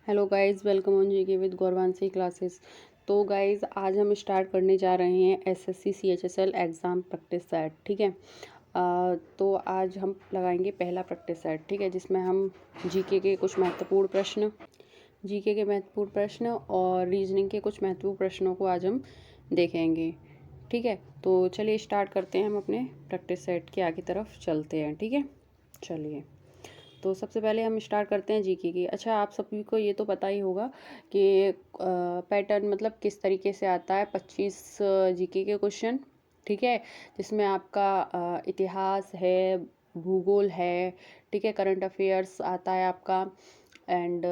Hello guys, welcome on GK with Gauravanshi classes. तो guys, आज हम स्टार्ट करने जा रहे हैं SSC CHSL exam practice set. ठीक है। तो आज हम लगाएंगे पहला प्रैक्टिस सेट। ठीक है, जिसमें हम जीके के कुछ महत्वपूर्ण प्रश्न और रीजनिंग के कुछ महत्वपूर्ण प्रश्नों को आज हम देखेंगे। ठीक है, तो चलिए स्टार्ट करते हैं। हम अपने प्रैक्टिस सेट के आगे तरफ चलते हैं। ठीक है, चलिए। तो सबसे पहले हम स्टार्ट करते हैं जीके की। अच्छा, आप सभी को ये तो पता ही होगा कि पैटर्न मतलब किस तरीके से आता है। 25 जीके के क्वेश्चन, ठीक है, जिसमें आपका इतिहास है, भूगोल है, ठीक है, करंट अफेयर्स आता है आपका, एंड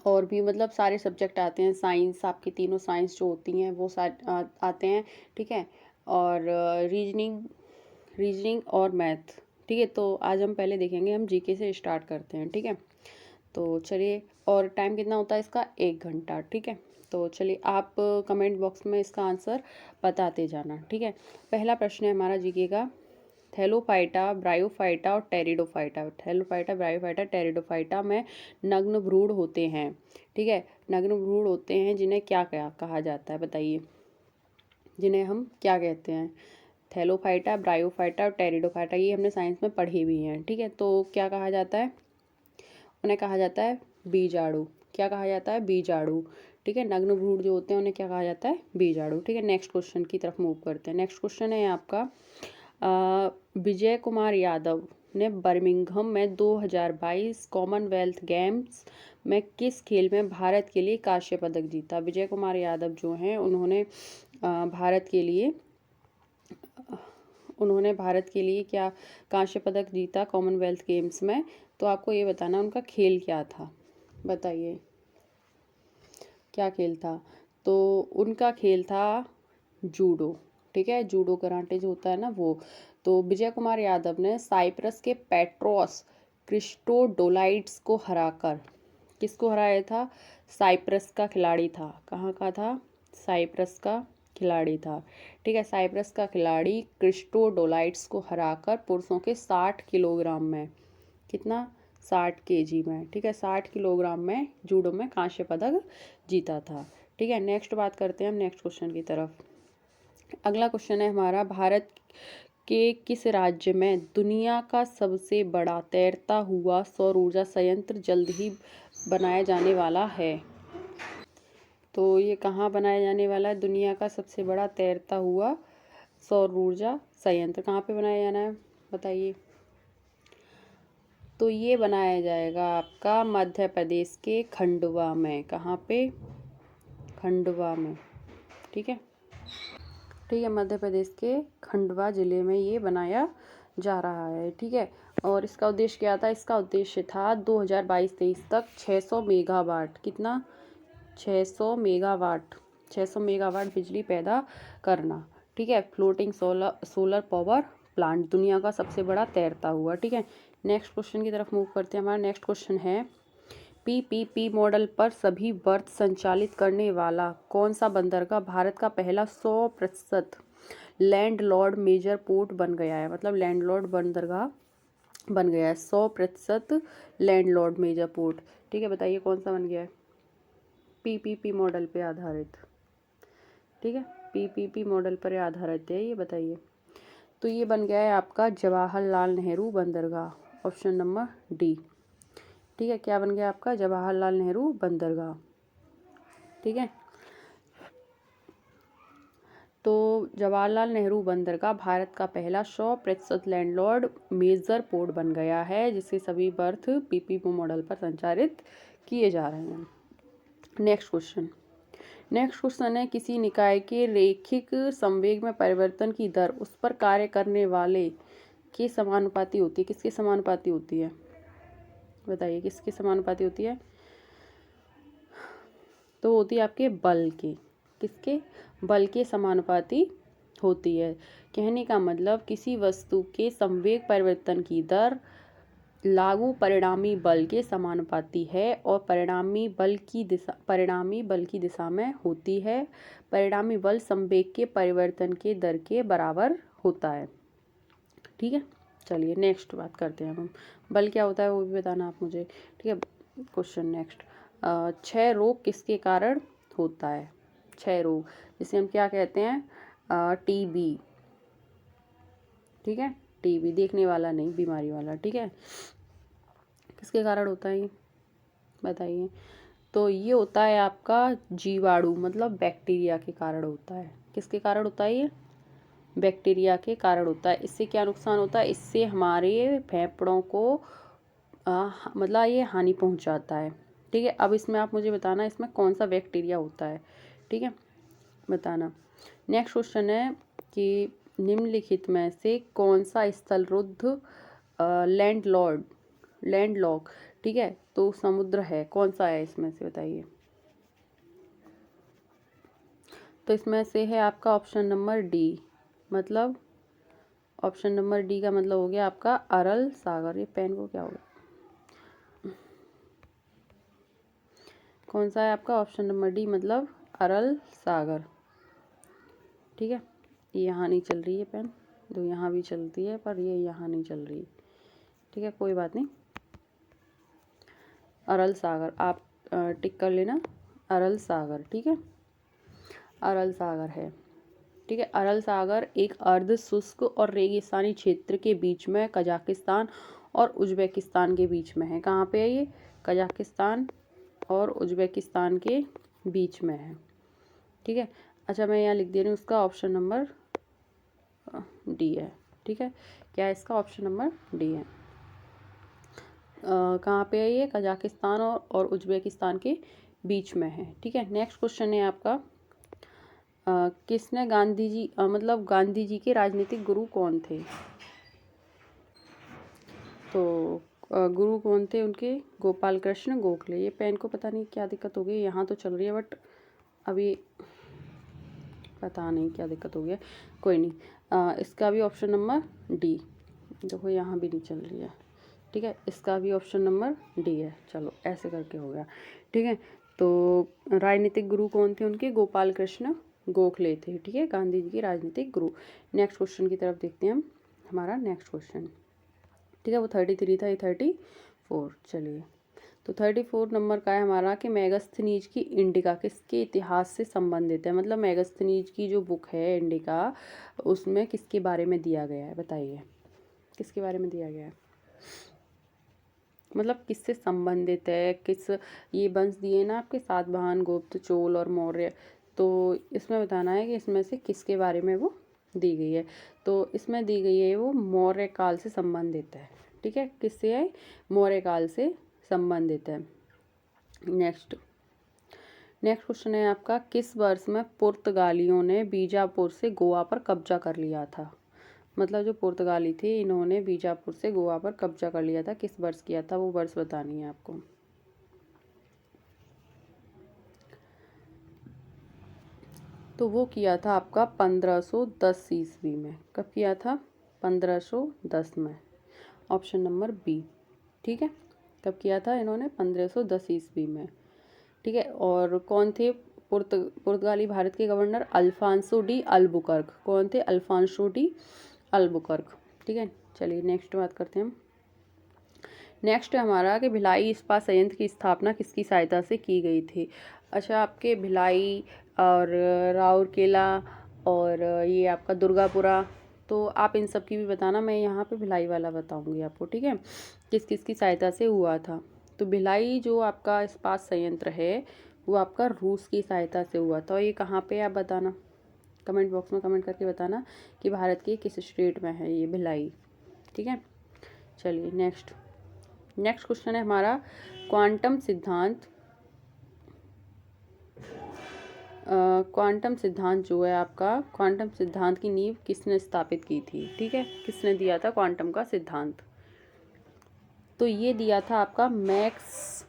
और भी मतलब सारे सब्जेक्ट आते हैं। साइंस, आपकी तीनों साइंस जो होती हैं वो आते हैं। ठीक है, और रीजनिंग और मैथ। ठीक है, तो आज हम पहले देखेंगे, हम जीके से स्टार्ट करते हैं। ठीक है, तो चलिए। और टाइम कितना होता है इसका? 1 घंटा। ठीक है, तो चलिए आप कमेंट बॉक्स में इसका आंसर बताते जाना। ठीक है, पहला प्रश्न है हमारा जीके का। थैलोफाइटा, ब्रायोफाइटा और टेरिडोफाइटा में नग्न भ्रूण होते हैं। ठीक है, नग्न भ्रूण होते हैं जिन्हें क्या क्या कहा जाता है, बताइए। जिन्हें हम क्या कहते हैं? थैलोफाइटा, ब्रायोफाइटा और टेरिडोफाइटा, ये हमने साइंस में पढ़े भी हैं। ठीक है, तो क्या कहा जाता है? उन्हें कहा जाता है बीजाणु। क्या कहा जाता है? बीजाणु। ठीक है, नग्न भ्रूण जो होते हैं उन्हें क्या कहा जाता है? बीजाणु। ठीक है, नेक्स्ट क्वेश्चन की तरफ मूव करते हैं। नेक्स्ट क्वेश्चन है आपका, विजय कुमार यादव ने बर्मिंघम में 2022 कॉमनवेल्थ गेम्स में किस खेल में भारत के लिए कांस्य पदक जीता? विजय कुमार यादव जो हैं उन्होंने भारत के लिए क्या कांस्य पदक जीता कॉमनवेल्थ गेम्स में? तो आपको ये बताना उनका खेल क्या था, बताइए क्या खेल था? तो उनका खेल था जूडो। ठीक है, जूडो कराटे जो होता है ना वो। तो विजय कुमार यादव ने साइप्रस के पेट्रोस क्रिस्टोडोलाइट्स को हराकर, किसको हराया था? साइप्रस का खिलाड़ी था। कहाँ का था? साइप्रस का खिलाड़ी था। ठीक है, साइप्रस का खिलाड़ी क्रिस्टोडोलाइट्स को हराकर पुरुषों के 60 किलोग्राम में, कितना? 60 केजी में। ठीक है, 60 किलोग्राम में जूडो में कांस्य पदक जीता था। ठीक है, नेक्स्ट बात करते हैं हम नेक्स्ट क्वेश्चन की तरफ। अगला क्वेश्चन है हमारा, भारत के किस राज्य में दुनिया का सबसे बड़ा तैरता हुआ सौर ऊर्जा संयंत्र जल्द ही बनाया जाने वाला है? तो ये कहाँ बनाया जाने वाला है? दुनिया का सबसे बड़ा तैरता हुआ सौर ऊर्जा संयंत्र कहाँ पे बनाया जाना है, बताइए। तो ये बनाया जाएगा आपका मध्य प्रदेश के खंडवा में। कहाँ पे? खंडवा में। ठीक है, ठीक है, मध्य प्रदेश के खंडवा ज़िले में ये बनाया जा रहा है। ठीक है, और इसका उद्देश्य क्या था? इसका उद्देश्य था 2022-23 तक 600 मेगावाट, कितना? 600 मेगावाट बिजली पैदा करना। ठीक है, फ्लोटिंग सोलर पावर प्लांट, दुनिया का सबसे बड़ा तैरता हुआ। ठीक है, नेक्स्ट क्वेश्चन की तरफ मूव करते हैं। हमारा नेक्स्ट क्वेश्चन है, पीपीपी मॉडल पर सभी बर्थ संचालित करने वाला कौन सा बंदरगाह भारत का पहला 100% लैंडलॉर्ड मेजर पोर्ट बन गया है? मतलब लैंडलॉर्ड बंदरगाह बन गया है, 100% लैंडलॉर्ड मेजर पोर्ट। ठीक है, बताइए कौन सा बन गया है पीपीपी मॉडल पे आधारित? ठीक है, पीपीपी मॉडल पर आधारित है ये, बताइए। तो ये बन गया है आपका जवाहरलाल नेहरू बंदरगाह, ऑप्शन नंबर डी। ठीक है, क्या बन गया आपका? जवाहरलाल नेहरू बंदरगाह। ठीक है, तो जवाहरलाल नेहरू बंदरगाह भारत का पहला 100% लैंडलॉर्ड मेजर पोर्ट बन गया है, जिसके सभी बर्थ पीपीपी मॉडल पर संचालित किए जा रहे हैं। नेक्स्ट क्वेश्चन है, किसी निकाय के रैखिक संवेग में परिवर्तन की दर उस पर कार्य करने वाले के समानुपाती होती है। किसके समानुपाती होती है, बताइए किसके समानुपाती होती है? तो होती है आपके बल के। किसके? बल के समानुपाती होती है। कहने का मतलब किसी वस्तु के संवेग परिवर्तन की दर लागू परिणामी बल के समानुपाती है और परिणामी बल की दिशा में होती है। परिणामी बल संवेग के परिवर्तन के दर के बराबर होता है। ठीक है, चलिए नेक्स्ट बात करते हैं हम। बल क्या होता है वो भी बताना आप मुझे। ठीक है, क्वेश्चन नेक्स्ट, क्षय रोग किसके कारण होता है? क्षय रोग जिसे हम क्या कहते हैं? टीबी। ठीक है, टीबी देखने वाला नहीं, बीमारी वाला। ठीक है, किसके कारण होता है ये बताइए? तो ये होता है आपका जीवाणु मतलब बैक्टीरिया के कारण होता है। किसके कारण होता है ये? बैक्टीरिया के कारण होता है। इससे क्या नुकसान होता है? इससे हमारे फेफड़ों को मतलब ये हानि पहुंचाता है। ठीक है, अब इसमें आप मुझे बताना इसमें कौन सा बैक्टीरिया होता है। ठीक है, बताना। नेक्स्ट क्वेश्चन है कि निम्नलिखित में से कौन सा स्थलरुद्ध लैंडलॉक ठीक है तो समुद्र है, कौन सा है इसमें से बताइए? तो इसमें से है आपका ऑप्शन नंबर डी, मतलब ऑप्शन नंबर डी का मतलब हो गया आपका अरल सागर। ये पेन को क्या हो गया? कौन सा है आपका ऑप्शन नंबर डी मतलब अरल सागर। ठीक है, ये यहाँ नहीं चल रही है पेन, तो यहाँ भी चलती है पर ये यहाँ नहीं चल रही। ठीक है, कोई बात नहीं। अरल सागर आप टिक कर लेना, अरल सागर। ठीक है, अरल सागर है। ठीक है, अरल सागर एक अर्ध शुष्क और रेगिस्तानी क्षेत्र के बीच में कजाकिस्तान और उज्बेकिस्तान के बीच में है। कहाँ पे है ये? कजाकिस्तान और उज्बेकिस्तान के बीच में है। ठीक है, अच्छा मैं यहाँ लिख दे रही हूँ, उसका ऑप्शन नंबर डी है। ठीक है, क्या है इसका? ऑप्शन नंबर डी है। कहाँ पे है ये? कजाकिस्तान और उज्बेकिस्तान के बीच में है। ठीक है, नेक्स्ट क्वेश्चन है आपका, किसने गांधी जी मतलब गांधी जी के राजनीतिक गुरु कौन थे? तो गुरु कौन थे उनके? गोपाल कृष्ण गोखले। ये पेन को पता नहीं क्या दिक्कत हो गई, यहाँ तो चल रही है बट अभी पता नहीं क्या दिक्कत हो गई है, कोई नहीं। इसका भी ऑप्शन नंबर डी, देखो यहाँ भी नहीं चल रही है। ठीक है, इसका भी ऑप्शन नंबर डी है। चलो ऐसे करके हो गया। ठीक है, तो राजनीतिक गुरु कौन थे उनके? गोपाल कृष्ण गोखले थे। ठीक है, गांधी जी के राजनीतिक गुरु। नेक्स्ट क्वेश्चन की तरफ देखते हैं हम, हमारा नेक्स्ट क्वेश्चन। ठीक है, वो 33 था, ये 34। चलिए, तो 34 नंबर का है हमारा कि मेगास्थनीज की इंडिका किसके इतिहास से संबंधित है? मतलब मेगास्थनीज की जो बुक है इंडिका, उसमें किसके बारे में दिया गया है बताइए? किसके बारे में दिया गया है, मतलब किससे संबंधित है? किस ये वंश दिए ना आपके सातवाहन, गुप्त, चोल और मौर्य, तो इसमें बताना है कि इसमें से किसके बारे में वो दी गई है। तो इसमें दी गई है वो मौर्य काल से संबंधित है। ठीक है, किससे है? मौर्य काल से संबंधित है। नेक्स्ट क्वेश्चन है आपका, किस वर्ष में पुर्तगालियों ने बीजापुर से गोवा पर कब्जा कर लिया था? मतलब जो पुर्तगाली थे इन्होंने बीजापुर से गोवा पर कब्जा कर लिया था, किस वर्ष किया था? वो वर्ष बतानी है आपको। तो वो किया था आपका 1510 ईस्वी में। कब किया था? 1510 में, ऑप्शन नंबर बी। ठीक है, कब किया था इन्होंने? 1510 ईस्वी में। ठीक है, और कौन थे पुर्तगाली भारत के गवर्नर? Alphonso de Albuquerque. कौन थे? Alfonso de Albuquerque. ठीक है, चलिए नेक्स्ट बात करते हैं हम। नेक्स्ट है हमारा कि भिलाई इस्पात संयंत्र की स्थापना किसकी सहायता से की गई थी? अच्छा, आपके भिलाई और राउरकेला और ये आपका दुर्गापुरा, तो आप इन सब की भी बताना। मैं यहाँ पे भिलाई वाला बताऊँगी आपको। ठीक है, किस किस की सहायता से हुआ था? तो भिलाई जो आपका इस्पात संयंत्र है वो आपका रूस की सहायता से हुआ था। और ये कहाँ पे है आप बताना, कमेंट बॉक्स में कमेंट करके बताना कि भारत के किस स्टेट में है ये भिलाई। ठीक है, चलिए नेक्स्ट क्वेश्चन है हमारा, क्वांटम सिद्धांत क्वांटम सिद्धांत जो है आपका, क्वांटम सिद्धांत की नींव किसने स्थापित की थी? ठीक है, किसने दिया था क्वांटम का सिद्धांत? तो ये दिया था आपका मैक्स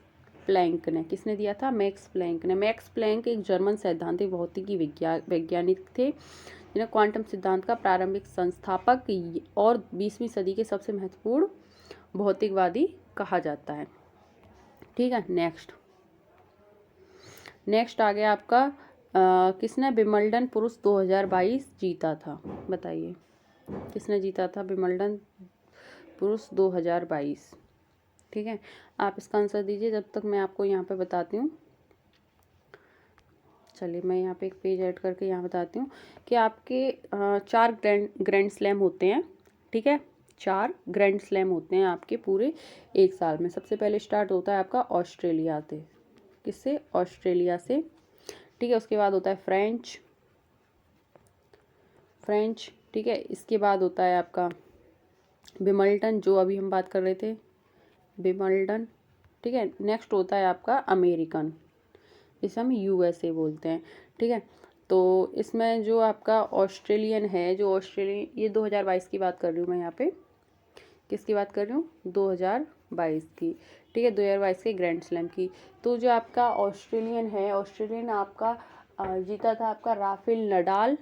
प्लैंक ने। किसने दिया था? मैक्स प्लैंक ने। मैक्स प्लैंक एक जर्मन सैद्धांतिक भौतिकी वैज्ञानिक थे जिन्हें क्वांटम सिद्धांत का प्रारंभिक संस्थापक और 20वीं सदी के सबसे महत्वपूर्ण भौतिकवादी कहा जाता है। ठीक है, नेक्स्ट आ गया आपका, किसने विंबलडन पुरुष 2022 जीता था? बताइए, किसने जीता था विंबलडन पुरुष 2022? ठीक है, आप इसका आंसर दीजिए जब तक मैं आपको यहाँ पे बताती हूँ। चलिए मैं यहाँ पे एक पेज ऐड करके यहाँ बताती हूँ कि आपके 4 ग्रैंड स्लैम होते हैं। ठीक है, 4 ग्रैंड स्लैम होते हैं आपके पूरे एक साल में। सबसे पहले स्टार्ट होता है आपका ऑस्ट्रेलिया से। किससे? ऑस्ट्रेलिया से। ठीक है, उसके बाद होता है फ्रेंच। ठीक है, इसके बाद होता है आपका विंबलडन, जो अभी हम बात कर रहे थे, विंबलडन। ठीक है, नेक्स्ट होता है आपका अमेरिकन, इसे हम यूएसए बोलते हैं। ठीक है, तो इसमें जो आपका ऑस्ट्रेलियन है, जो ऑस्ट्रेलियन, ये 2022 की बात कर रही हूँ मैं यहाँ पे। किसकी बात कर रही हूँ? 2022 की। ठीक है, 2022 के ग्रैंड स्लैम की। तो जो आपका ऑस्ट्रेलियन है, ऑस्ट्रेलियन आपका जीता था आपका राफेल नडाल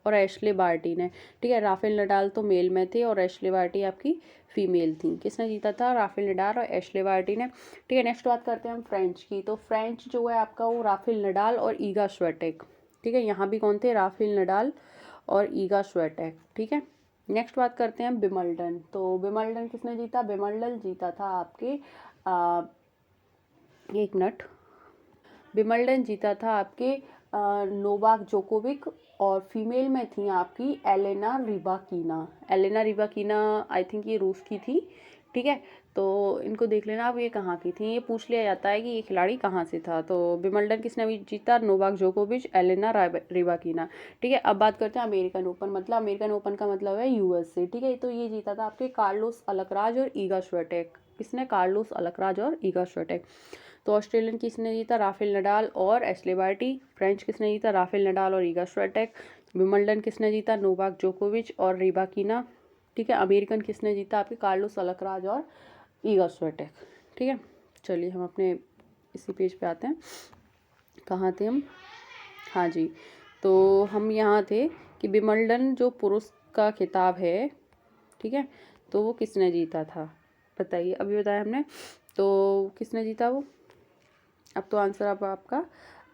और एशले बार्टी ने। ठीक है, राफेल नडाल तो मेल में थे और एशले बार्टी आपकी फीमेल थी। किसने जीता था? राफेल नडाल और एशले बार्टी ने। ठीक है, नेक्स्ट बात करते हैं हम फ्रेंच की। तो फ्रेंच जो है आपका वो राफेल नडाल और ईगा स्विएटेक। ठीक है, यहाँ भी कौन थे? राफेल नडाल और ईगा स्विएटेक। ठीक है, नेक्स्ट बात करते हैं विंबलडन। तो विंबलडन किसने जीता? विंबलडन जीता था आपके एक मिनट, विंबलडन जीता था आपके नोवाक जोकोविक और फीमेल में थी आपकी एलेना रिबाकीना। एलेना रिबाकीना आई थिंक ये रूस की थी। ठीक है, तो इनको देख लेना अब ये कहाँ की थी, ये पूछ लिया जाता है कि ये खिलाड़ी कहाँ से था। तो विंबलडन किसने अभी जीता? नोवाक जोकोविच, एलेना रिबाकीना। ठीक है, अब बात करते हैं अमेरिकन ओपन। मतलब अमेरिकन ओपन का मतलब है यूएसए। ठीक है, तो ये जीता था आपके कार्लोस अल्कराज और ईगा स्विएटेक। किसने? कार्लोस अल्कराज और ईगा स्विएटेक। तो ऑस्ट्रेलियन किसने जीता? राफेल नडाल और एशले बार्टी। फ्रेंच किसने जीता? राफेल नडाल और ईगा स्विएटेक। विंबलडन किसने जीता? नोवाक जोकोविच और रिबाकीना। ठीक है, अमेरिकन किसने जीता? आपके कार्लोस अल्कराज और ईगा स्विएटेक। ठीक है, चलिए हम अपने इसी पेज पे आते हैं। कहाँ थे हम? हाँ जी, तो हम यहाँ थे कि विंबलडन जो पुरुष का खिताब है, ठीक है, तो वो किसने जीता था? बताइए, अभी बताया हमने, तो किसने जीता वो? अब तो आंसर अब आपका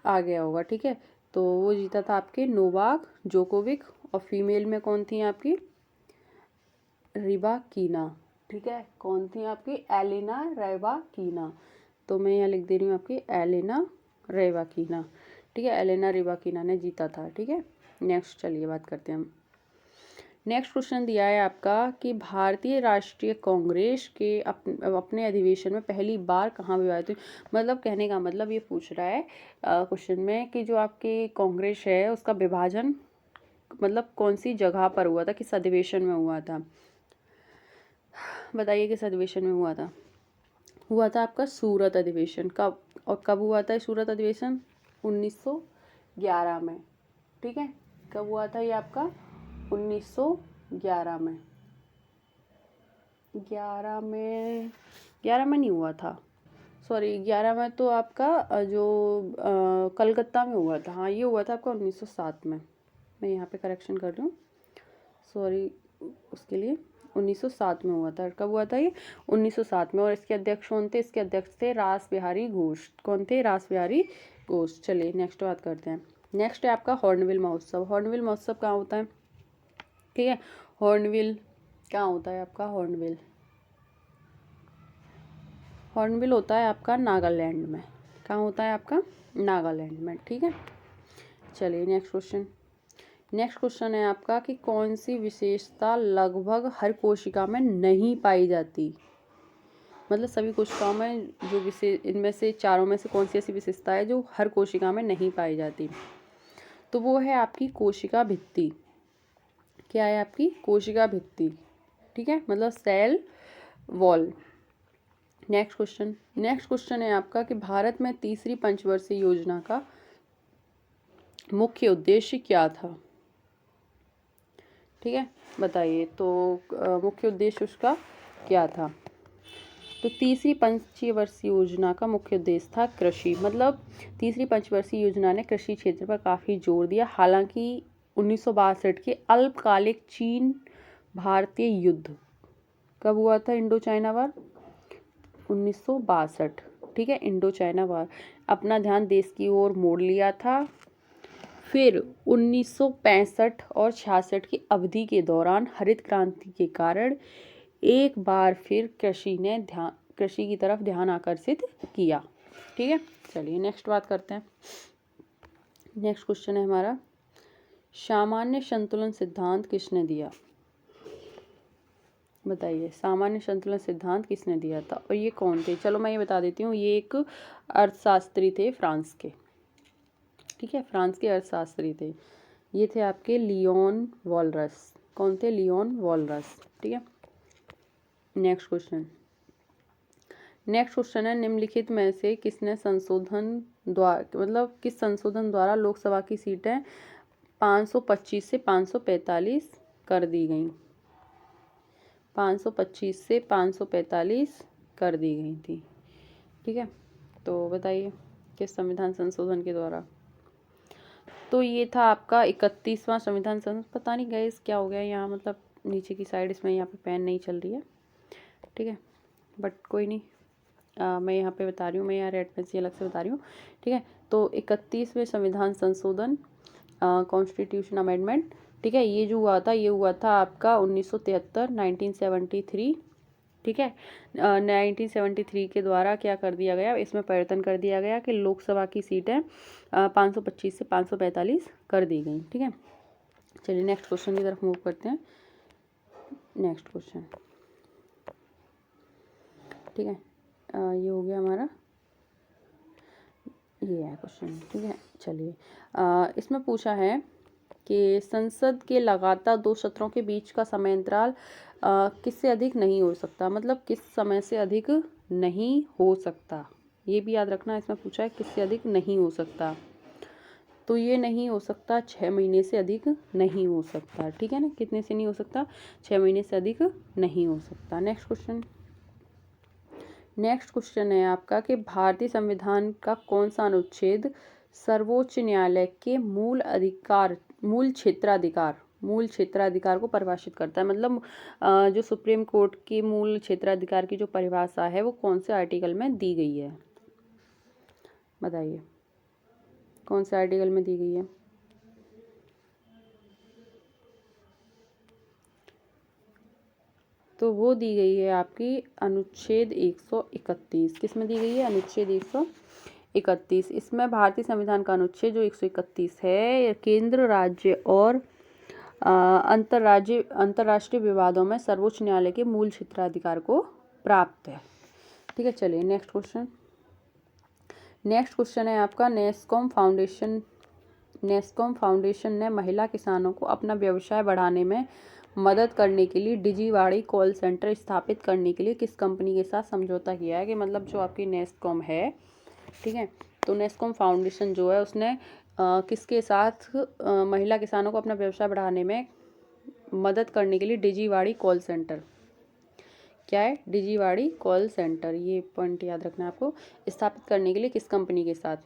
आ गया होगा। ठीक है, तो वो जीता था आपके नोवाक जोकोविक और फीमेल में कौन थी आपकी? रिबाकीना। ठीक है, कौन थी आपकी? एलेना रिबाकीना। तो मैं यहाँ लिख दे रही हूँ आपकी एलेना रिबाकीना। ठीक है, एलेना रिबाकीना ने जीता था। ठीक है, नेक्स्ट चलिए बात करते हैं हम। नेक्स्ट क्वेश्चन दिया है आपका कि भारतीय राष्ट्रीय कांग्रेस के अपने अधिवेशन में पहली बार कहाँ विभाजित हुई। मतलब कहने का मतलब ये पूछ रहा है क्वेश्चन में कि जो आपकी कांग्रेस है उसका विभाजन मतलब कौन सी जगह पर हुआ था, किस अधिवेशन में हुआ था। बताइए किस अधिवेशन में हुआ था? हुआ था आपका सूरत अधिवेशन। कब और कब हुआ था सूरत अधिवेशन? 1911 में। ठीक है, कब हुआ था ये आपका? 1911 में। 11 में नहीं हुआ था, सॉरी 11 में तो आपका जो कलकत्ता में हुआ था। हाँ, ये हुआ था आपका 1907 में। मैं यहाँ पे करेक्शन कर रही हूँ, सॉरी उसके लिए। 1907 में हुआ था। कब हुआ था ये? 1907 में। और इसके अध्यक्ष कौन थे? इसके अध्यक्ष थे रास बिहारी घोष। कौन थे? रास बिहारी घोष। चलिए नेक्स्ट बात करते हैं। नेक्स्ट है आपका हॉर्नबिल महोत्सव। हॉर्नबिल महोत्सव कहाँ होता है? ठीक है, हॉर्नबिल कहाँ होता है आपका? हॉर्नबिल होता है आपका नागालैंड में। कहाँ होता है आपका? नागालैंड में। ठीक है, चलिए नेक्स्ट क्वेश्चन। नेक्स्ट क्वेश्चन है आपका कि कौन सी विशेषता लगभग हर कोशिका में नहीं पाई जाती। मतलब सभी कोशिकाओं में जो विशेष, इनमें से चारों में से कौन सी ऐसी विशेषता है जो हर कोशिका में नहीं पाई जाती? तो वो है आपकी कोशिका भित्ति। क्या है आपकी? कोशिका भित्ति। ठीक है, मतलब सेल वॉल। नेक्स्ट क्वेश्चन है आपका कि भारत में तीसरी पंचवर्षीय योजना का मुख्य उद्देश्य क्या था। ठीक है, बताइए। तो मुख्य उद्देश्य उसका क्या था? तो तीसरी पंचवर्षीय योजना का मुख्य उद्देश्य था कृषि। मतलब तीसरी पंचवर्षीय योजना ने कृषि क्षेत्र पर काफ़ी जोर दिया। हालांकि 1962 के अल्पकालिक चीन भारतीय युद्ध कब हुआ था? Indo China war 1962। ठीक है, इंडो चाइना वार अपना ध्यान देश की ओर मोड़ लिया था। फिर 1965 और 66 की अवधि के दौरान हरित क्रांति के कारण एक बार फिर कृषि की तरफ ध्यान आकर्षित किया। ठीक है, चलिए नेक्स्ट बात करते हैं। नेक्स्ट क्वेश्चन है हमारा, सामान्य संतुलन सिद्धांत किसने दिया? बताइए, सामान्य संतुलन सिद्धांत किसने दिया था और ये कौन थे? चलो मैं ये बता देती हूँ, ये एक अर्थशास्त्री थे फ्रांस के। ठीक है, फ्रांस के अर्थशास्त्री थे। ये थे आपके लियोन वॉलरस। कौन थे? Leon Walras. ठीक है, नेक्स्ट क्वेश्चन। नेक्स्ट क्वेश्चन है, निम्नलिखित में से किसने संशोधन द्वारा, मतलब किस संशोधन द्वारा लोकसभा की सीटें 525 से 545 कर दी गई? 525 से 545 कर दी गई थी। ठीक है, तो बताइए किस संविधान संशोधन के द्वारा? तो ये था आपका 31वां संविधान संशोधन। पता नहीं गाइस क्या हो गया यहाँ, मतलब नीचे की साइड इसमें यहाँ पे पेन नहीं चल रही है। ठीक है, बट कोई नहीं, मैं यहाँ पे बता रही हूँ, मैं यहाँ रेड पेन से अलग से बता रही हूँ। ठीक है, तो 31वें संविधान संशोधन, कॉन्स्टिट्यूशन अमेंडमेंट। ठीक है, ये जो हुआ था, ये हुआ था आपका 1973, 1973। ठीक है, 1973 के द्वारा क्या कर दिया गया, इसमें परिवर्तन कर दिया गया कि लोकसभा की सीटें 525 से 545 कर दी गई। ठीक है, चलिए नेक्स्ट क्वेश्चन की तरफ मूव करते हैं। नेक्स्ट क्वेश्चन, ठीक है, ये हो गया हमारा, ये है क्वेश्चन। ठीक है, चलिए इसमें पूछा है कि संसद के लगातार 2 सत्रों के बीच का समय अंतराल किससे अधिक नहीं हो सकता, मतलब किस समय से अधिक नहीं हो सकता, ये भी याद रखना। इसमें पूछा है किससे अधिक नहीं हो सकता, तो ये नहीं हो सकता 6 महीने से अधिक नहीं हो सकता। ठीक है ना, कितने से नहीं हो सकता? 6 महीने से अधिक नहीं हो सकता। Next question. नेक्स्ट क्वेश्चन है आपका कि भारतीय संविधान का कौन सा अनुच्छेद सर्वोच्च न्यायालय के मूल क्षेत्राधिकार को परिभाषित करता है? मतलब जो सुप्रीम कोर्ट की मूल क्षेत्राधिकार की जो परिभाषा है वो कौन से आर्टिकल में दी गई है? बताइए कौन से आर्टिकल में दी गई है? तो वो दी गई है आपकी अनुच्छेद 131। किस में दी गई है? अनुच्छेद 131। इसमें भारतीय संविधान का अनुच्छेद जो 131 है, केंद्र, राज्य और अंतर्राष्ट्रीय विवादों में सर्वोच्च न्यायालय के मूल क्षेत्राधिकार को प्राप्त है। ठीक है, चलिए नेक्स्ट क्वेश्चन। नेक्स्ट क्वेश्चन है आपका, नेस्कॉम फाउंडेशन ने महिला किसानों को अपना व्यवसाय बढ़ाने में मदद करने के लिए डिजीवाड़ी कॉल सेंटर स्थापित करने के लिए किस कंपनी के साथ समझौता किया है? कि मतलब जो आपकी नेस्कॉम है, ठीक है, तो नेस्कॉम फाउंडेशन जो है उसने किसके साथ महिला किसानों को अपना व्यवसाय बढ़ाने में मदद करने के लिए डिजीवाड़ी कॉल सेंटर, क्या है? डिजीवाड़ी कॉल सेंटर, ये पॉइंट याद रखना है आपको, स्थापित करने के लिए किस कंपनी के साथ?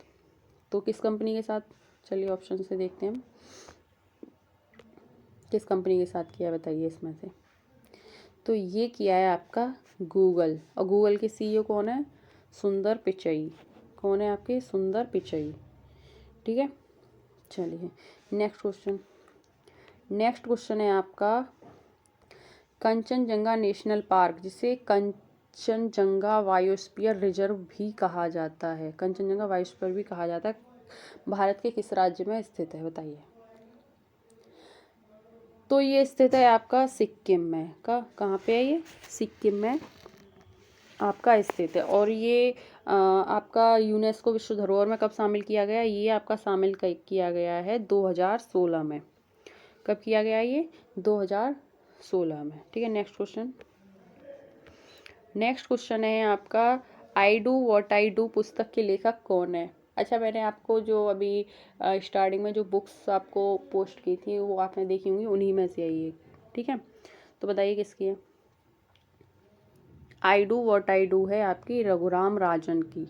तो किस कंपनी के साथ? चलिए ऑप्शन से देखते हैं किस कंपनी के साथ किया, बताइए इसमें से। तो ये किया है आपका गूगल, और गूगल के सीईओ कौन है? सुंदर पिचई। कौन है आपके? सुंदर पिचई। ठीक है, चलिए नेक्स्ट क्वेश्चन। नेक्स्ट क्वेश्चन है आपका, कंचनजंगा नेशनल पार्क, जिसे कंचनजंगा बायोस्फीयर रिजर्व भी कहा जाता है, कंचनजंगा बायोस्फीयर भी कहा जाता है, भारत के किस राज्य में स्थित है? बताइए। तो ये स्थित है आपका सिक्किम में। कहाँ पे है ये? सिक्किम में आपका स्थित है। और ये आपका यूनेस्को विश्व धरोहर में कब शामिल किया गया? ये आपका शामिल किया गया है 2016 में। कब किया गया ये? 2016 में। ठीक है, नेक्स्ट क्वेश्चन। नेक्स्ट क्वेश्चन है आपका, I do what I do पुस्तक के लेखक कौन है? अच्छा, मैंने आपको जो अभी स्टार्टिंग में जो बुक्स आपको पोस्ट की थी वो आपने देखी होंगी, उन्हीं में से आई है। ठीक है, तो बताइए किसकी है? I do what I do है आपकी रघुराम राजन की,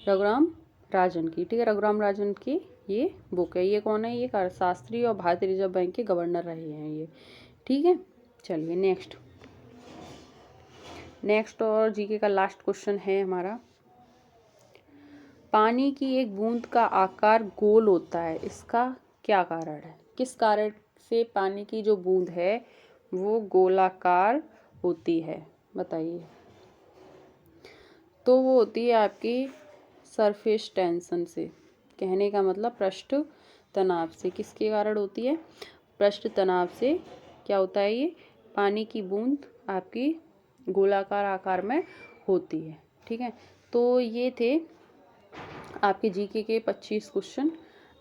रघुराम राजन की। ठीक है, रघुराम राजन की ये बुक है। ये कौन है? ये अर्थशास्त्री और भारतीय रिजर्व बैंक के गवर्नर रहे हैं ये। ठीक है, चलिए नेक्स्ट और जीके का लास्ट क्वेश्चन है हमारा, पानी की एक बूंद का आकार गोल होता है, इसका क्या कारण है? किस कारण से पानी की जो बूंद है वो गोलाकार होती है? बताइए। तो वो होती है आपकी सरफेस टेंशन से। कहने का मतलब पृष्ठ तनाव से। किसके कारण होती है? पृष्ठ तनाव से। क्या होता है ये? पानी की बूंद आपकी गोलाकार आकार में होती है। ठीक है, तो ये थे आपके जीके के 25 क्वेश्चन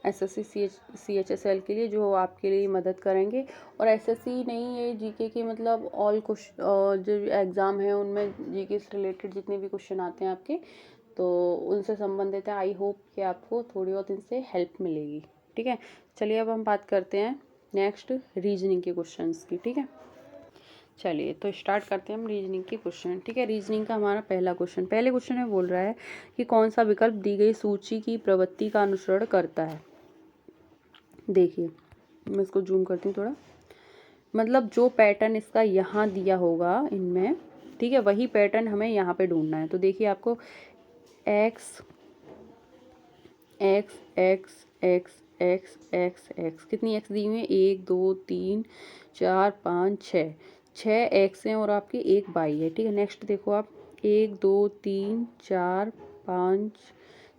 एसएससी सीएचएसएल के लिए, जो आपके लिए मदद करेंगे। और एसएससी नहीं, ये जीके के मतलब ऑल क्वेश्चन जो एग्ज़ाम है उनमें जीके से रिलेटेड जितने भी क्वेश्चन आते हैं आपके, तो उनसे संबंधित है। आई होप कि आपको थोड़ी बहुत इनसे हेल्प मिलेगी। ठीक है, चलिए अब हम बात करते हैं नेक्स्ट रीजनिंग के क्वेश्चंस की। ठीक है, चलिए तो स्टार्ट करते हैं हम रीजनिंग के क्वेश्चन। ठीक है, रीजनिंग का हमारा पहला क्वेश्चन में बोल रहा है कि कौन सा विकल्प दी गई सूची की प्रवृत्ति का अनुसरण करता है। देखिए, मैं इसको जूम करती हूँ थोड़ा। मतलब जो पैटर्न इसका यहाँ दिया होगा इनमें, ठीक है, वही पैटर्न हमें यहाँ पे ढूंढना है। तो देखिए आपको x x x x x x x कितनी एक्स दी हुई है? 1 2 3 4 5 6 6 एक्स हैं और आपकी एक बाई है। ठीक है, नेक्स्ट देखो आप 1 2 3 4 5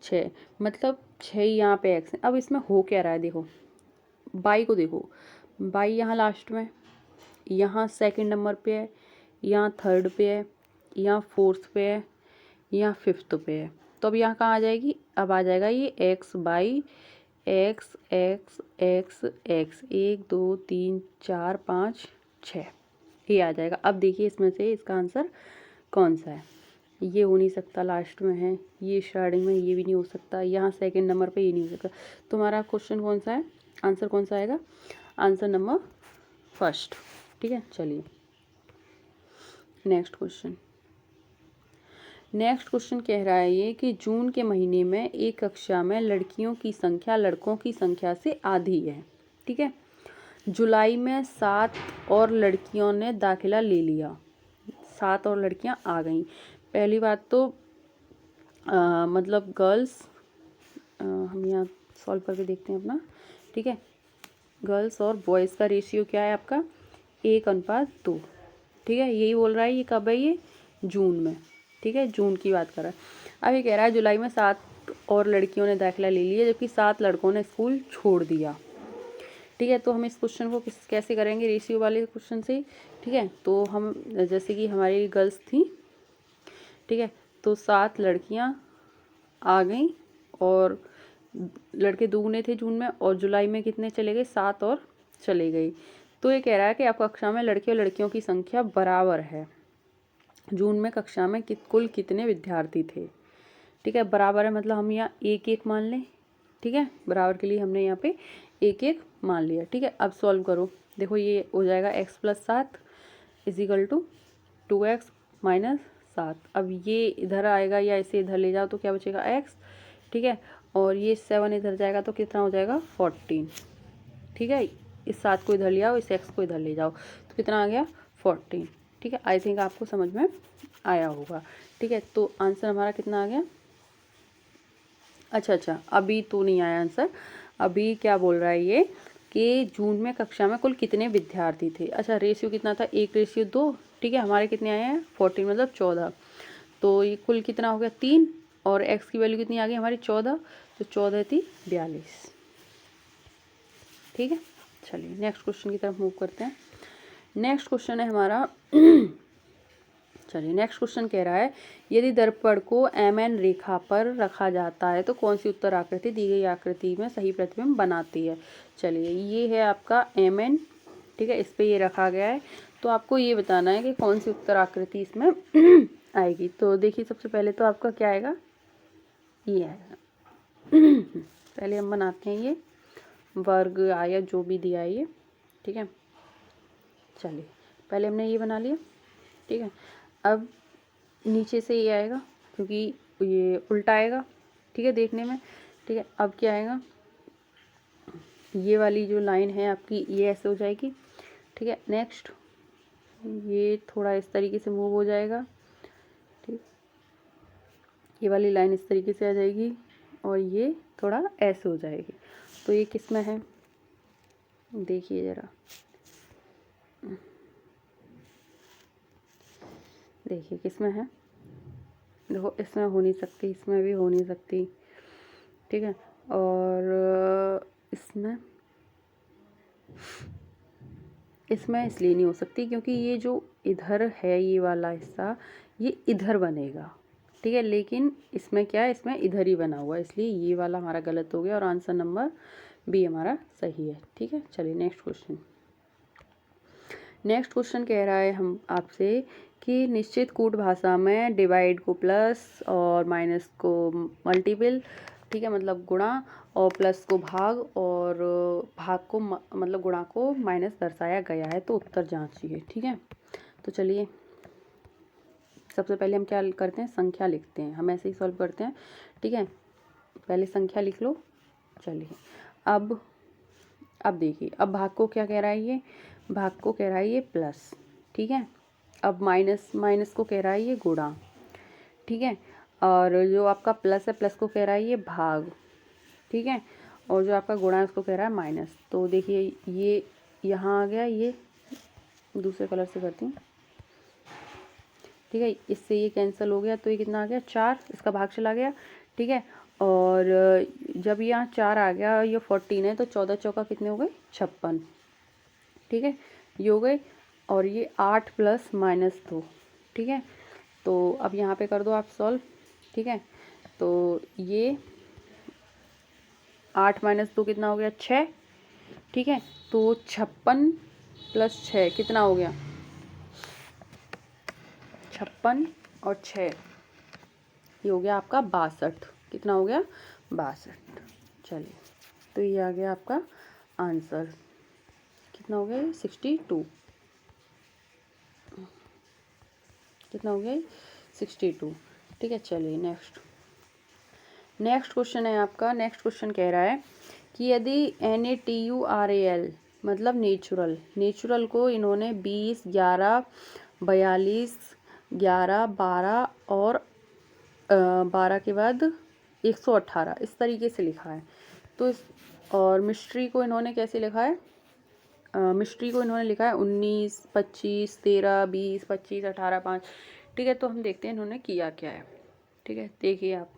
6, मतलब 6 यहाँ पे एक्स हैं। अब इसमें हो क्या रहा है? देखो बाई को देखो, बाई यहाँ लास्ट में, यहाँ सेकंड नंबर पे है, यहाँ थर्ड पे है, यहाँ फोर्थ पे है, यहाँ फिफ्थ पे है। तो अब यहाँ कहाँ आ जाएगी? अब आ जाएगा ये x by x x x x 1 2 3 4 5 6, ये आ जाएगा। अब देखिए इसमें से इसका आंसर कौन सा है? ये हो नहीं सकता, लास्ट में है। ये स्टार्टिंग में, ये भी नहीं हो सकता। यहाँ सेकंड नंबर पे ये नहीं हो सकता। तुम्हारा क्वेश्चन कौन सा है? आंसर कौन सा आएगा? Answer number first. ठीक है, चलिए नेक्स्ट क्वेश्चन। नेक्स्ट क्वेश्चन कह रहा है ये कि जून के महीने में एक कक्षा में लड़कियों की संख्या लड़कों की संख्या से आधी है। ठीक है, जुलाई में 7 और लड़कियों ने दाखिला ले लिया, 7 और लड़कियां आ गईं। पहली बात तो मतलब गर्ल्स, हम यहाँ सॉल्व करके देखते हैं अपना। ठीक है, गर्ल्स और बॉयज़ का रेशियो क्या है आपका? 1:2। ठीक है, यही बोल रहा है। ये कब है? ये जून में। ठीक है, जून की बात कर रहा है। अब ये कह रहा है जुलाई में 7 और लड़कियों ने दाखिला ले लिया जबकि 7 लड़कों ने स्कूल छोड़ दिया। ठीक है, तो हम इस क्वेश्चन को कैसे करेंगे? रेशियो वाले क्वेश्चन से। ठीक है, तो हम जैसे कि हमारी गर्ल्स थी, ठीक है, तो 7 लड़कियां आ गई और लड़के दुगने थे जून में, और जुलाई में कितने चले गए? 7 और चले गए। तो ये कह रहा है कि आप कक्षा में लड़के और लड़कियों की संख्या बराबर है। जून में कक्षा में कुल कितने विद्यार्थी थे? ठीक है, बराबर है मतलब हम यहाँ 1-1 मान लें। ठीक है, बराबर के लिए हमने यहाँ पे 1-1 मान लिया। ठीक है, अब सॉल्व करो। देखो ये हो जाएगा x + 7 = 2x - 7। अब ये इधर आएगा या इसे इधर ले जाओ तो क्या बचेगा? x। ठीक है, और ये 7 इधर जाएगा तो कितना हो जाएगा? 14। ठीक है, इस 7 को इधर ले आओ, इस x को इधर ले जाओ तो कितना आ गया? 14। ठीक है, आई थिंक आपको समझ में आया होगा। ठीक है, तो आंसर हमारा कितना आ गया? अच्छा, अभी तो नहीं आया आंसर। अभी क्या बोल रहा है ये कि जून में कक्षा में कुल कितने विद्यार्थी थे। अच्छा, रेशियो कितना था? 1:2। ठीक है, हमारे कितने आए हैं? 14 मतलब 14। तो ये कुल कितना हो गया? 3, और x की वैल्यू कितनी आ गई हमारी? 14। तो 14 थी 42। ठीक है, चलिए नेक्स्ट क्वेश्चन की तरफ मूव करते हैं। नेक्स्ट क्वेश्चन है हमारा चलिए नेक्स्ट क्वेश्चन कह रहा है यदि दर्पण को MN रेखा पर रखा जाता है तो कौन सी उत्तर आकृति दी गई आकृति में सही प्रतिबिंब बनाती है। चलिए ये है आपका MN। ठीक है, इस पे ये रखा गया है, तो आपको ये बताना है कि कौन सी उत्तर आकृति इसमें आएगी। तो देखिए सबसे पहले तो आपका क्या आएगा? ये आएगा। पहले हम बनाते हैं ये वर्ग आयत जो भी दिया है ये। ठीक है, चलिए पहले हमने ये बना लिया। ठीक है, अब नीचे से ये आएगा क्योंकि ये उल्टा आएगा। ठीक है, देखने में। ठीक है, अब क्या आएगा? ये वाली जो लाइन है आपकी ये ऐसे हो जाएगी। ठीक है, नेक्स्ट ये थोड़ा इस तरीके से मूव हो जाएगा। ठीक, ये वाली लाइन इस तरीके से आ जाएगी और ये थोड़ा ऐसे हो जाएगी। तो ये किस में है? देखिए ज़रा, देखिए किस में है? देखो इसमें हो नहीं सकती, इसमें भी हो नहीं सकती, ठीक है। और इसमें इसलिए नहीं हो सकती क्योंकि ये जो इधर है ये वाला हिस्सा ये इधर बनेगा, ठीक है। लेकिन इसमें क्या है, इसमें इधर ही बना हुआ है, इसलिए ये वाला हमारा गलत हो गया और आंसर नंबर बी हमारा सही है, ठीक है। चलिए नेक्स्ट क्वेश्चन कह रहा है हम आपसे कि निश्चित कूट भाषा में डिवाइड को प्लस और माइनस को मल्टीपल, ठीक है, मतलब गुणा, और प्लस को भाग और भाग को मतलब गुणा को माइनस दर्शाया गया है, तो उत्तर जांचिए, ठीक है। तो चलिए सबसे पहले हम क्या करते हैं, संख्या लिखते हैं, हम ऐसे ही सॉल्व करते हैं, ठीक है। पहले संख्या लिख लो। चलिए अब देखिए, अब भाग को क्या कह रहा है, ये भाग को कह रहा है ये प्लस, ठीक है। अब माइनस को कह रहा है ये गुणा, ठीक है। और जो आपका प्लस है, प्लस को कह रहा है ये भाग, ठीक है। और जो आपका गुणा है उसको कह रहा है माइनस। तो देखिए ये यहाँ आ गया, ये दूसरे कलर से करती हूँ, ठीक है। इससे ये कैंसिल हो गया, तो ये कितना आ गया 4, इसका भाग चला गया, ठीक है। और जब यहाँ 4 आ गया, ये 14 है, तो 14 चौका कितने हो गए 56, ठीक है, ये हो गए। और ये 8 प्लस माइनस 2, ठीक है। तो अब यहाँ पे कर दो आप सॉल्व, ठीक है। तो ये 8 माइनस 2 कितना हो गया 6, ठीक है। तो 56 प्लस 6 कितना हो गया 56 और 6, ये हो गया आपका 62, कितना हो गया 62। चलिए तो ये आ गया आपका आंसर, कितना हो गया 62, कितना हो गया 62, ठीक है। चलिए नेक्स्ट क्वेश्चन है आपका। नेक्स्ट क्वेश्चन कह रहा है कि यदि NaTuRal मतलब नेचुरल को इन्होंने 20, 11, 42, 11, 12 और 12 के बाद 118 इस तरीके से लिखा है। तो और मिस्ट्री को इन्होंने कैसे लिखा है, मिस्ट्री को इन्होंने लिखा है 19, 25, 13, 20, 25, 18, 5, ठीक है। तो हम देखते हैं इन्होंने किया क्या है, ठीक है। देखिए आप,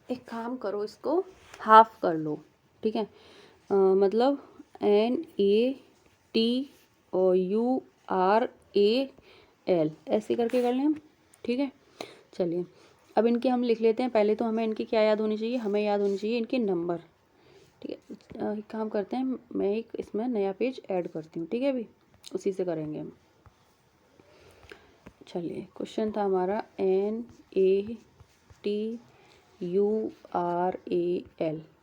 एक काम करो, इसको हाफ कर लो, ठीक है। मतलब NaT और URAL ऐसे करके कर लें हम, ठीक है। चलिए अब इनके हम लिख लेते हैं। पहले तो हमें इनकी क्या याद होनी चाहिए, हमें याद होनी चाहिए इनके नंबर, ठीक है। एक काम करते हैं, मैं एक इसमें नया पेज ऐड करती हूँ, ठीक है। अभी उसी से करेंगे हम। चलिए क्वेश्चन था हमारा NaTuRal,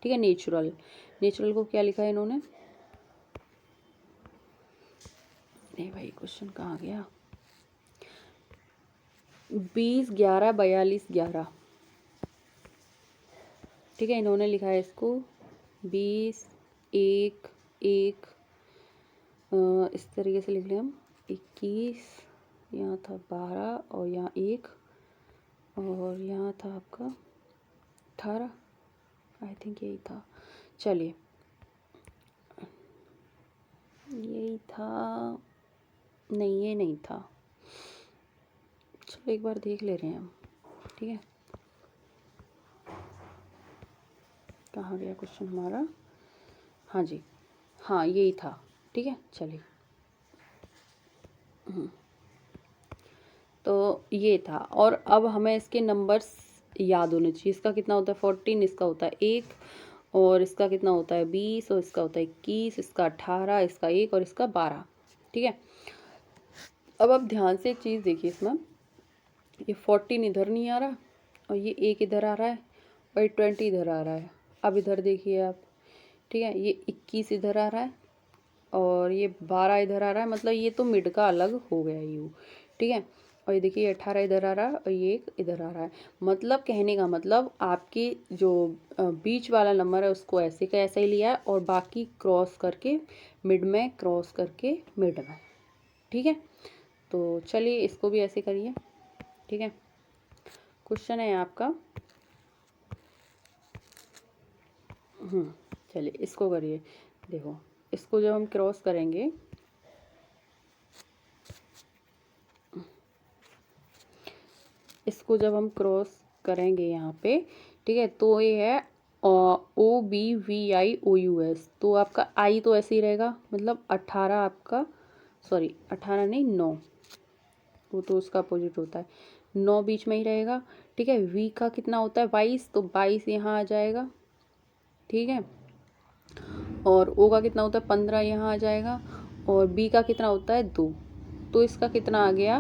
ठीक है। नेचुरल को क्या लिखा है इन्होंने, नहीं भाई क्वेश्चन कहाँ गया, 20, 11, 42, 11, ठीक है। इन्होंने लिखा है इसको 20, 1, 1, इस तरीके से लिख लें हम 21, यहाँ था 12 और यहाँ 1 और यहाँ था आपका 18, आई थिंक यही था। चलिए यही था, नहीं ये नहीं था, चलो एक बार देख ले रहे हैं हम, ठीक है। कहाँ गया क्वेश्चन हमारा, हाँ जी, हाँ यही था, ठीक है। चलिए तो ये था, और अब हमें इसके नंबर्स याद होने चाहिए। इसका कितना होता है 14, इसका होता है 1, और इसका कितना होता है 20, और इसका होता है 21, इसका 18, इसका 1 और इसका 12, ठीक है। अब आप ध्यान से एक चीज़ देखिए, इसमें ये 14 इधर नहीं आ रहा और ये 1 इधर आ रहा है और ये 20 इधर आ रहा है। अब इधर देखिए आप, ठीक है, ये 21 इधर आ रहा है और ये 12 इधर आ रहा है, मतलब ये तो मिड का अलग हो गया यू, ठीक है। और ये देखिए 18 इधर आ रहा है और ये 1 इधर आ रहा है। मतलब कहने का मतलब आपके जो बीच वाला नंबर है उसको ऐसे का ऐसा ही लिया है और बाकी क्रॉस करके मिड में, क्रॉस करके मिड में, ठीक है। तो चलिए इसको भी ऐसे करिए, ठीक है। क्वेश्चन है आपका, चलिए इसको करिए। देखो इसको जब हम क्रॉस करेंगे, इसको जब हम क्रॉस करेंगे यहाँ पे, ठीक है, तो ये है OBVIOUS। तो आपका आई तो ऐसे ही रहेगा, मतलब 18 आपका, सॉरी 18 नहीं 9, वो तो उसका अपोजिट होता है, 9 बीच में ही रहेगा। ठीक है, वी का कितना होता है 22, तो 22 यहाँ आ जाएगा। ठीक है, और ओ का कितना होता है 15 यहाँ आ जाएगा, और बी का कितना होता है 2। तो इसका कितना आ गया,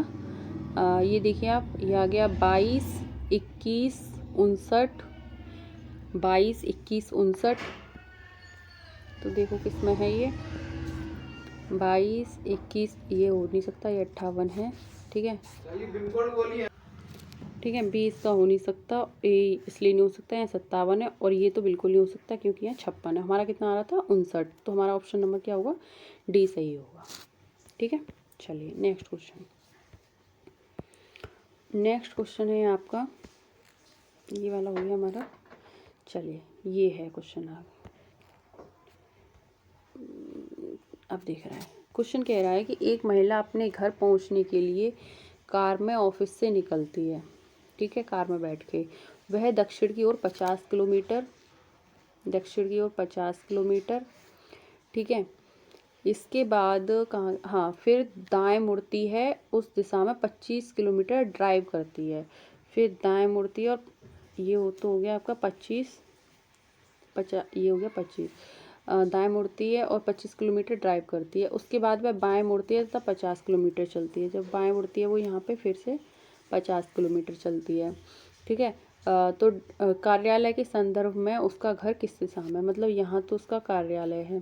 ये देखिए आप, ये आ गया 22 21 59, 22 21 59। तो देखो किस में है ये, 22 21, ये हो नहीं सकता, ये 58 है। ठीक है, ठीक है, 20 का हो नहीं सकता, ये इसलिए नहीं हो सकता, यहाँ 57 है, और ये तो बिल्कुल नहीं हो सकता क्योंकि यहाँ 56 है। हमारा कितना आ रहा था 59, तो हमारा ऑप्शन नंबर क्या होगा, डी सही होगा। ठीक है, चलिए नेक्स्ट क्वेश्चन। नेक्स्ट क्वेश्चन है आपका, ये वाला हो गया हमारा। चलिए ये है क्वेश्चन अब देख रहा है। क्वेश्चन कह रहा है कि एक महिला अपने घर पहुंचने के लिए कार में ऑफिस से निकलती है। ठीक है, कार में बैठ के वह दक्षिण की ओर 50 किलोमीटर, दक्षिण की ओर 50 किलोमीटर, ठीक है, इसके बाद कहाँ, हाँ, फिर दाएं मुड़ती है, उस दिशा में 25 किलोमीटर ड्राइव करती है। फिर दाएं मुड़ती है, और ये हो गया आपका 25 ये हो गया 25, दाएं मुड़ती है और 25 किलोमीटर ड्राइव करती है। उसके बाद वह बाएं मुड़ती है तब 50 किलोमीटर चलती है। जब बाएं मुड़ती है वो यहाँ पे फिर से 50 किलोमीटर चलती है। ठीक है, तो कार्यालय के संदर्भ में उसका घर किस दिशा में, मतलब यहाँ तो उसका कार्यालय है,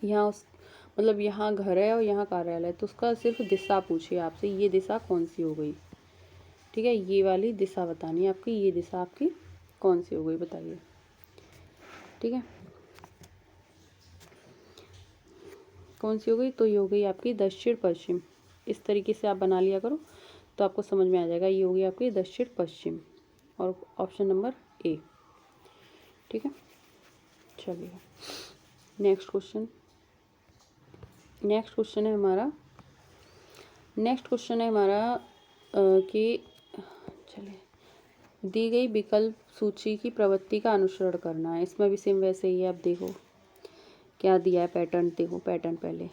यहाँ उस मतलब यहाँ घर है और यहाँ कार्यालय है, तो उसका सिर्फ दिशा पूछिए आपसे, ये दिशा कौन सी हो गई। ठीक है, ये वाली दिशा बतानी है आपकी, ये दिशा आपकी कौन सी हो गई बताइए। ठीक है, कौन सी हो गई, तो ये हो गई आपकी दक्षिण पश्चिम। इस तरीके से आप बना लिया करो तो आपको समझ में आ जाएगा। ये हो गई आपकी दक्षिण पश्चिम, और ऑप्शन नंबर ए। ठीक है, चलिए नेक्स्ट क्वेश्चन। नेक्स्ट क्वेश्चन है हमारा, नेक्स्ट क्वेश्चन है हमारा कि चलिए, दी गई विकल्प सूची की प्रवृत्ति का अनुसरण करना है। इसमें भी सेम वैसे ही है, आप देखो क्या दिया है पैटर्न, देखो पैटर्न पहले।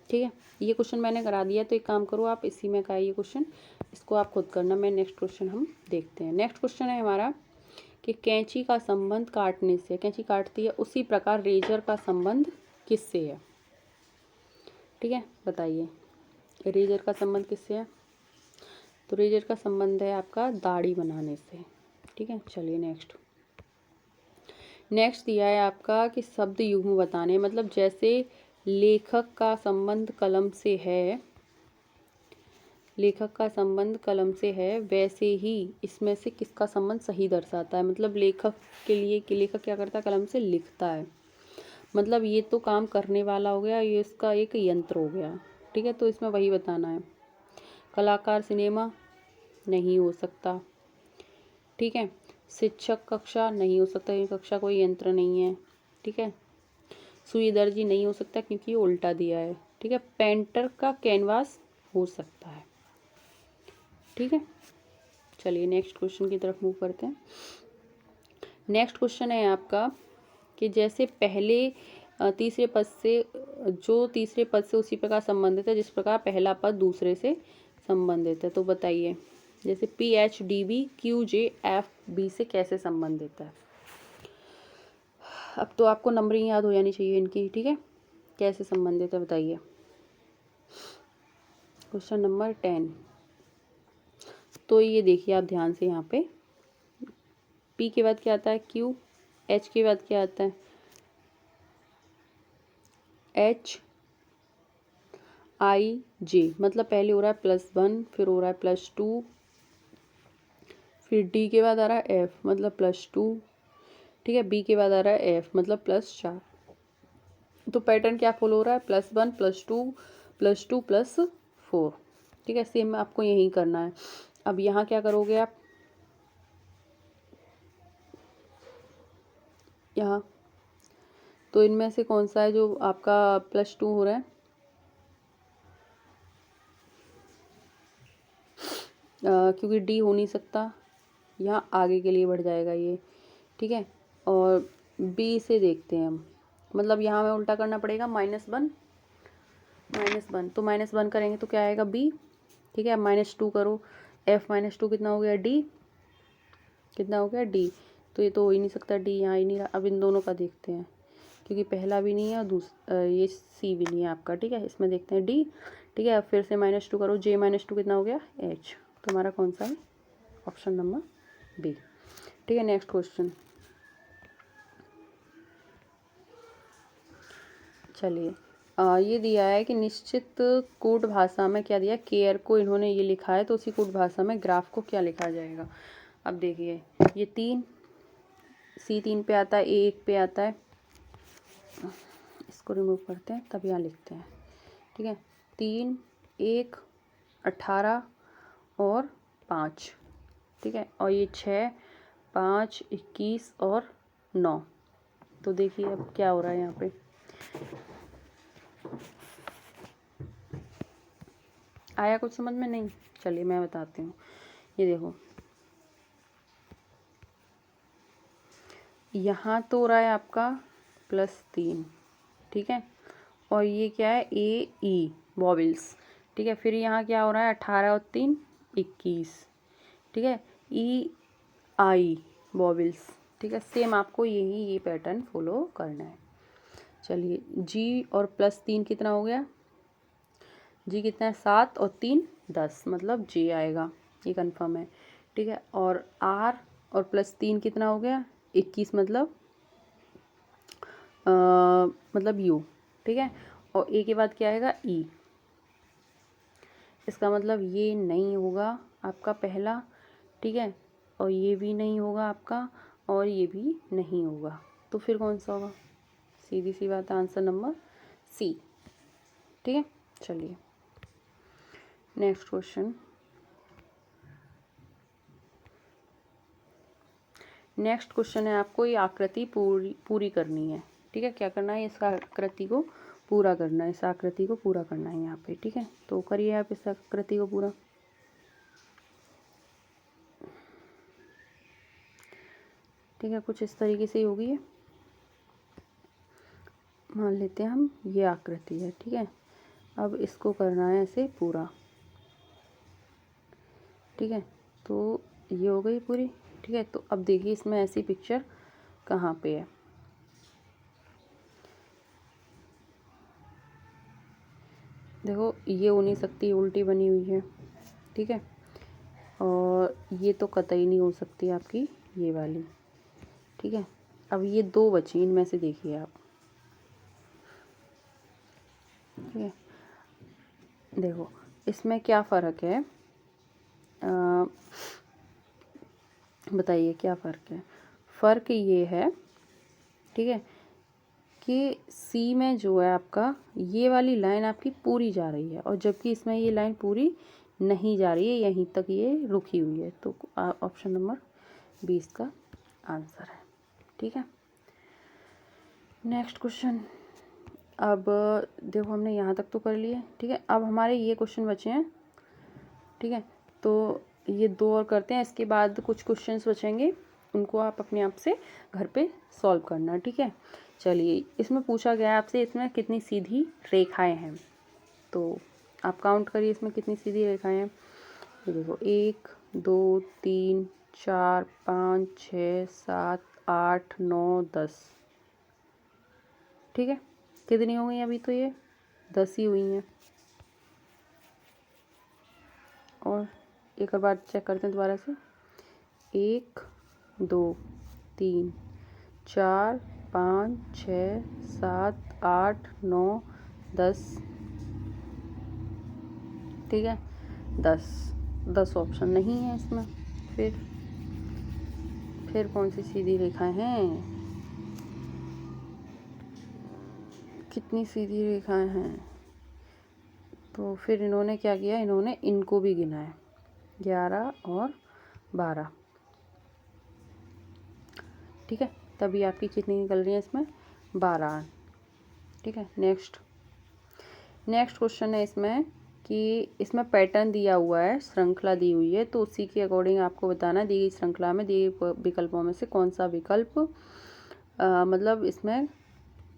ठीक है, ये क्वेश्चन मैंने करा दिया, तो एक काम करो आप इसी में का ये क्वेश्चन, इसको आप खुद करना। मैं नेक्स्ट क्वेश्चन हम देखते हैं। नेक्स्ट क्वेश्चन है हमारा कि कैंची का संबंध काटने से, कैंची काटती है उसी प्रकार रेजर का संबंध किससे है। ठीक है, बताइए रेजर का संबंध किससे है, तो रेजर का संबंध है आपका दाढ़ी बनाने से। ठीक है, चलिए नेक्स्ट। नेक्स्ट दिया है आपका कि शब्द युग्म बताने, मतलब जैसे लेखक का संबंध कलम से है, लेखक का संबंध कलम से है, वैसे ही इसमें से किसका संबंध सही दर्शाता है। मतलब लेखक के लिए कि लेखक क्या करता है, कलम से लिखता है, मतलब ये तो काम करने वाला हो गया, ये इसका एक यंत्र हो गया। ठीक है, तो इसमें वही बताना है। कलाकार सिनेमा नहीं हो सकता। ठीक है, शिक्षक कक्षा नहीं हो सकता, ये कक्षा कोई यंत्र नहीं है। ठीक है, सुई दर्जी नहीं हो सकता क्योंकि ये उल्टा दिया है। ठीक है, पेंटर का कैनवास हो सकता है। ठीक है, चलिए नेक्स्ट क्वेश्चन की तरफ मूव करते हैं। नेक्स्ट क्वेश्चन है आपका कि जैसे पहले तीसरे पद से, जो तीसरे पद से उसी प्रकार संबंधित है जिस प्रकार पहला पद दूसरे से संबंधित है। तो बताइए, जैसे PHDB QJFB से कैसे संबंधित है। अब तो आपको नंबरिंग याद हो जानी चाहिए इनकी। ठीक है, कैसे संबंधित है बताइए। क्वेश्चन नंबर 10, तो ये देखिए आप ध्यान से, यहाँ पे P के बाद क्या आता है Q, H के बाद क्या आता है HIJ, मतलब पहले हो रहा है +1, फिर हो रहा है +2, फिर D के बाद आ रहा है F मतलब +2। ठीक है, B के बाद आ रहा है F मतलब +4। तो पैटर्न क्या फॉलो हो रहा है, +1 +2 +2 +4। ठीक है, सेम आपको यही करना है। अब यहाँ क्या करोगे आप, यहाँ। तो इनमें से कौन सा है जो आपका +2 हो रहा है? क्योंकि डी हो नहीं सकता, यहाँ आगे के लिए बढ़ जाएगा ये, ठीक है। और बी से देखते हैं हम, मतलब यहाँ हमें उल्टा करना पड़ेगा, -1 -1, तो -1 करेंगे तो क्या आएगा? बी, ठीक है। -2 करो, f -2 कितना हो गया? डी, कितना हो गया? डी। तो ये तो हो ही नहीं सकता, डी यहाँ ही नहीं रहा। अब इन दोनों का देखते हैं, क्योंकि पहला भी नहीं है और ये सी भी नहीं है आपका, ठीक है। इसमें देखते हैं डी, ठीक है। अब फिर से -2 करो, j -2 कितना हो गया? h। तो हमारा कौन सा है? ऑप्शन नंबर बी, ठीक है। नेक्स्ट क्वेश्चन, चलिए। ये दिया है कि निश्चित कूट भाषा में क्या दिया? केयर को इन्होंने ये लिखा है, तो उसी कूट भाषा में ग्राफ को क्या लिखा जाएगा? अब देखिए, ये 3 सी 3 पे आता है, ए 1 पे आता है, इसको रिमूव करते हैं तब यहाँ लिखते हैं, ठीक है। 3 1 18 और 5, ठीक है। और ये 6 5 21 और 9। तो देखिए अब क्या हो रहा है यहाँ पे, आया कुछ समझ में? नहीं, चलिए मैं बताती हूँ। ये देखो, यहाँ तो हो रहा है आपका +3, ठीक है। और ये क्या है? ए ई वॉवेल्स, ठीक है। फिर यहाँ क्या हो रहा है? 18 और 3 21, ठीक है। ई आई वॉवेल्स, ठीक है। सेम आपको ये पैटर्न फॉलो करना है। चलिए, जी और +3 कितना हो गया? जी कितना है? 7 और 3 10, मतलब जे आएगा, ये कंफर्म है, ठीक है। और आर और +3 कितना हो गया? 21, मतलब यू, ठीक है। और ए के बाद क्या आएगा? ई। इसका मतलब ये नहीं होगा आपका पहला, ठीक है। और ये भी नहीं होगा आपका, और ये भी नहीं होगा। तो फिर कौन सा होगा? सीधी सी बात है, आंसर नंबर सी, ठीक है। चलिए नेक्स्ट क्वेश्चन, नेक्स्ट क्वेश्चन है आपको ये आकृति पूरी करनी है, ठीक है। क्या करना है? इस आकृति को पूरा करना है, इस आकृति को पूरा करना है यहाँ पे, ठीक है। तो करिए आप इस आकृति को पूरा। ठीक है, कुछ इस तरीके से ही होगी ये। मान लेते हैं हम ये आकृति है, ठीक है। अब इसको करना है ऐसे पूरा, ठीक है। तो ये हो गई पूरी, ठीक है। तो अब देखिए इसमें ऐसी पिक्चर कहाँ पे है? देखो ये हो नहीं सकती, उल्टी बनी हुई है, ठीक है। और ये तो कतई नहीं हो सकती आपकी ये वाली, ठीक है। अब ये 2 बची, इनमें से देखिए आप, ठीक है। देखो इसमें क्या फ़र्क है, बताइए क्या फ़र्क है? फ़र्क ये है, ठीक है, कि सी में जो है आपका ये वाली लाइन आपकी पूरी जा रही है, और जबकि इसमें ये लाइन पूरी नहीं जा रही है, यहीं तक ये रुकी हुई है। तो ऑप्शन नंबर 20 का आंसर है, ठीक है। नेक्स्ट क्वेश्चन, अब देखो हमने यहाँ तक तो कर लिए, ठीक है। अब हमारे ये क्वेश्चन बचे हैं, ठीक है। तो ये 2 और करते हैं, इसके बाद कुछ क्वेश्चंस बचेंगे, उनको आप अपने आप से घर पे सॉल्व करना, ठीक है। चलिए, इसमें पूछा गया है आपसे इसमें कितनी सीधी रेखाएं हैं, तो आप काउंट करिए इसमें कितनी सीधी रेखाएं हैं। ये देखो 1 2 3 4 5 6 7 8 9 10, ठीक है। कितनी हो गई अभी? तो ये 10 ही हुई हैं। और एक और बार चेक करते हैं दोबारा से, 1 2 3 4 5 6 7 8 9 10, ठीक है। 10 ऑप्शन नहीं है इसमें। फिर कौन सी सीधी रेखाएं हैं? कितनी सीधी रेखाएं हैं? तो फिर इन्होंने क्या किया, इन्होंने इनको भी गिना है, 11 और 12, ठीक है। तभी आपकी कितनी निकल रही है इसमें, 12। ठीक है, नेक्स्ट क्वेश्चन है इसमें कि इसमें पैटर्न दिया हुआ है, श्रृंखला दी हुई है, तो उसी के अकॉर्डिंग आपको बताना दी गई श्रृंखला में दी गई विकल्पों में से कौन सा विकल्प मतलब इसमें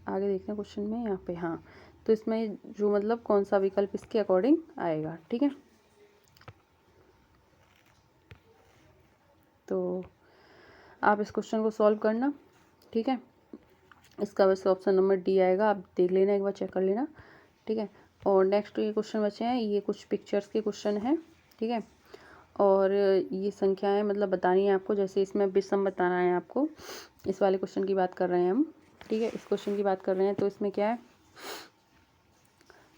आगे देखते हैं क्वेश्चन में यहाँ पे, हाँ, तो इसमें जो मतलब कौन सा विकल्प इसके अकॉर्डिंग आएगा। ठीक है, तो आप इस क्वेश्चन को सॉल्व करना। ठीक है, इसका वैसे ऑप्शन नंबर डी आएगा, आप देख लेना, एक बार चेक कर लेना। ठीक है, और नेक्स्ट ये क्वेश्चन बचे हैं, ये कुछ पिक्चर्स के क्वेश्चन हैं। ठीक है, और ये संख्याएं मतलब बतानी है आपको, जैसे इसमें विषम बताना है आपको, इस वाले क्वेश्चन की बात कर रहे हैं हम। ठीक है, इस क्वेश्चन की बात कर रहे हैं, तो इसमें क्या है,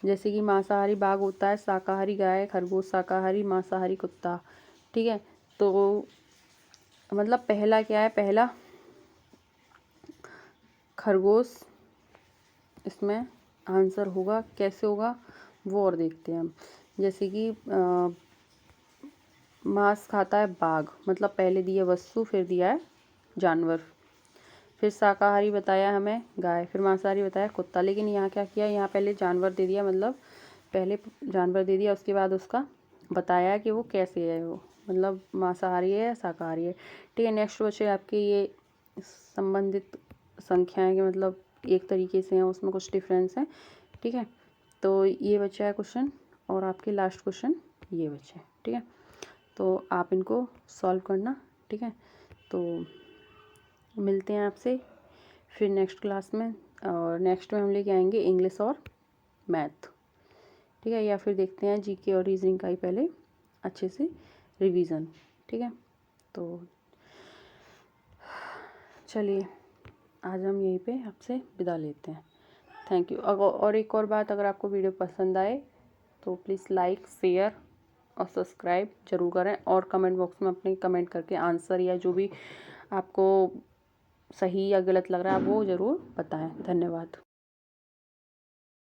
जैसे कि मांसाहारी बाघ होता है, शाकाहारी गाय, खरगोश शाकाहारी, मांसाहारी कुत्ता। ठीक है, तो मतलब पहला क्या है, पहला खरगोश इसमें आंसर होगा, कैसे होगा वो और देखते हैं हम। जैसे कि मांस खाता है बाघ, मतलब पहले दिया वस्तु, फिर दिया है जानवर, फिर शाकाहारी बताया हमें गाय, फिर मांसाहारी बताया कुत्ता। लेकिन यहाँ क्या किया, यहाँ पहले जानवर दे दिया, मतलब पहले जानवर दे दिया, उसके बाद उसका बताया कि वो कैसे है, वो मतलब मांसाहारी है या शाकाहारी है। ठीक है, नेक्स्ट बचे आपके ये संबंधित संख्याएं के मतलब एक तरीके से हैं, उसमें कुछ डिफरेंस है। ठीक है, तो ये बचा है क्वेश्चन, और आपके लास्ट क्वेश्चन ये बचे हैं। ठीक है, तो आप इनको सॉल्व करना। ठीक है, तो मिलते हैं आपसे फिर नेक्स्ट क्लास में, और नेक्स्ट में हम लेके आएंगे इंग्लिश और मैथ। ठीक है, या फिर देखते हैं जीके और रीजनिंग का ही पहले अच्छे से रिवीजन। ठीक है, तो चलिए आज हम यहीं पे आपसे विदा लेते हैं। Thank you. और एक और बात, अगर आपको वीडियो पसंद आए तो प्लीज़ लाइक, शेयर और सब्सक्राइब ज़रूर करें, और कमेंट बॉक्स में अपने कमेंट करके आंसर या जो भी आपको सही या गलत लग रहा है वो ज़रूर बताएं। धन्यवाद।